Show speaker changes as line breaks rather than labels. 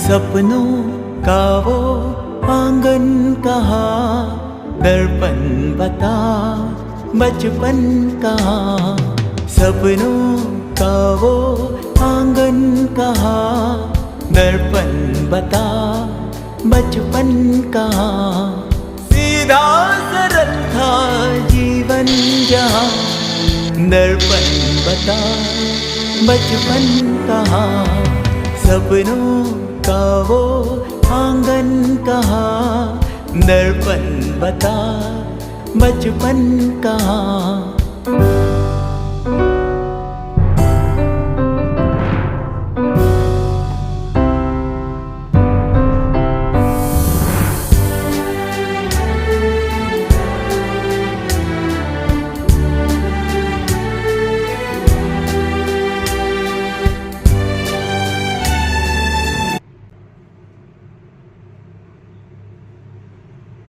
सपनों का वो आंगन कहाँ, दर्पण बता बचपन कहाँ। सपनों का वो आंगन कहाँ, दर्पण बता बचपन कहाँ। सीधा सरल था जीवन जहाँ, दर्पण बता बचपन कहाँ। सपनों का वो आंगन कहाँ, दर्पण बता बचपन कहाँ।